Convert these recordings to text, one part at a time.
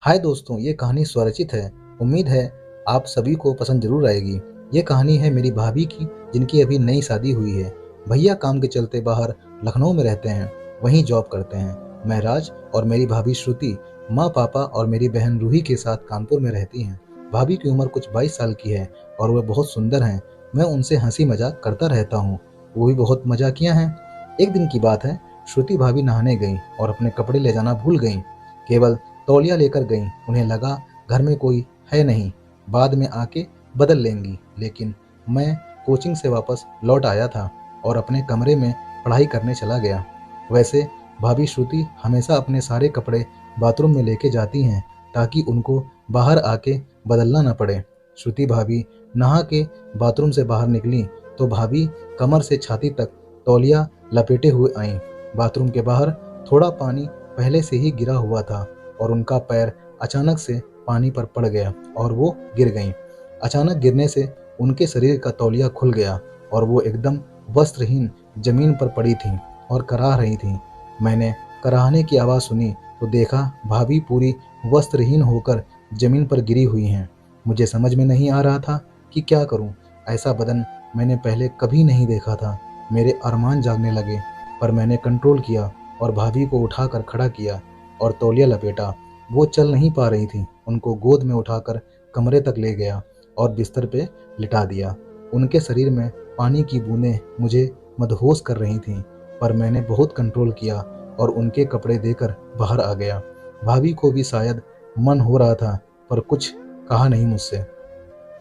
हाय दोस्तों, ये कहानी स्वरचित है। उम्मीद है आप सभी को पसंद जरूर आएगी। ये कहानी है मेरी भाभी की, जिनकी अभी नई शादी हुई है। भैया काम के चलते बाहर लखनऊ में रहते हैं, वहीं जॉब करते हैं। मैं राज और मेरी भाभी श्रुति माँ पापा और मेरी बहन रूही के साथ कानपुर में रहती हैं। भाभी की उम्र कुछ 22 साल की है और वह बहुत सुंदर हैं। मैं उनसे हंसी मजाक करता रहता हूँ, वो भी बहुत मजाकिया हैं। एक दिन की बात है, श्रुति भाभी नहाने गई और अपने कपड़े ले जाना भूल गई। केवल तौलिया लेकर गईं। उन्हें लगा घर में कोई है नहीं, बाद में आके बदल लेंगी। लेकिन मैं कोचिंग से वापस लौट आया था और अपने कमरे में पढ़ाई करने चला गया। वैसे भाभी श्रुति हमेशा अपने सारे कपड़े बाथरूम में लेके जाती हैं ताकि उनको बाहर आके बदलना न पड़े। श्रुति भाभी नहा के बाथरूम से बाहर निकली तो भाभी कमर से छाती तक तौलिया लपेटे हुए आईं। बाथरूम के बाहर थोड़ा पानी पहले से ही गिरा हुआ था और उनका पैर अचानक से पानी पर पड़ गया और वो गिर गईं। अचानक गिरने से उनके शरीर का तौलिया खुल गया और वो एकदम वस्त्रहीन जमीन पर पड़ी थीं और कराह रही थीं। मैंने कराहने की आवाज़ सुनी तो देखा भाभी पूरी वस्त्रहीन होकर जमीन पर गिरी हुई हैं। मुझे समझ में नहीं आ रहा था कि क्या करूं। ऐसा बदन मैंने पहले कभी नहीं देखा था। मेरे अरमान जागने लगे, पर मैंने कंट्रोल किया और भाभी को उठाकर खड़ा किया और तौलिया लपेटा। वो चल नहीं पा रही थी। उनको गोद में उठाकर कमरे तक ले गया और बिस्तर पे लिटा दिया। उनके शरीर में पानी की बूंदें मुझे मदहोश कर रही थीं, पर मैंने बहुत कंट्रोल किया और उनके कपड़े देकर बाहर आ गया। भाभी को भी शायद मन हो रहा था, पर कुछ कहा नहीं मुझसे।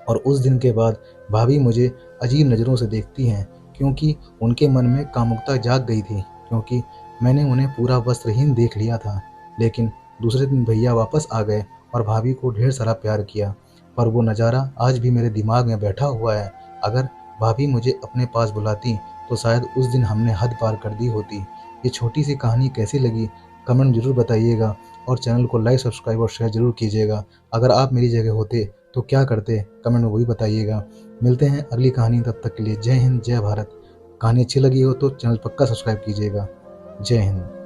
और उस दिन के बाद भाभी मुझे अजीब नज़रों से देखती हैं, क्योंकि उनके मन में कामुकता जाग गई थी, क्योंकि मैंने उन्हें पूरा वस्त्रहीन देख लिया था। लेकिन दूसरे दिन भैया वापस आ गए और भाभी को ढेर सारा प्यार किया, पर वो नज़ारा आज भी मेरे दिमाग में बैठा हुआ है। अगर भाभी मुझे अपने पास बुलाती तो शायद उस दिन हमने हद पार कर दी होती। ये छोटी सी कहानी कैसी लगी कमेंट में ज़रूर बताइएगा और चैनल को लाइक सब्सक्राइब और शेयर ज़रूर कीजिएगा। अगर आप मेरी जगह होते तो क्या करते, कमेंट में वही बताइएगा। मिलते हैं अगली कहानी, तब तक के लिए जय हिंद जय भारत। कहानी अच्छी लगी हो तो चैनल पक्का सब्सक्राइब कीजिएगा। जय हिंद।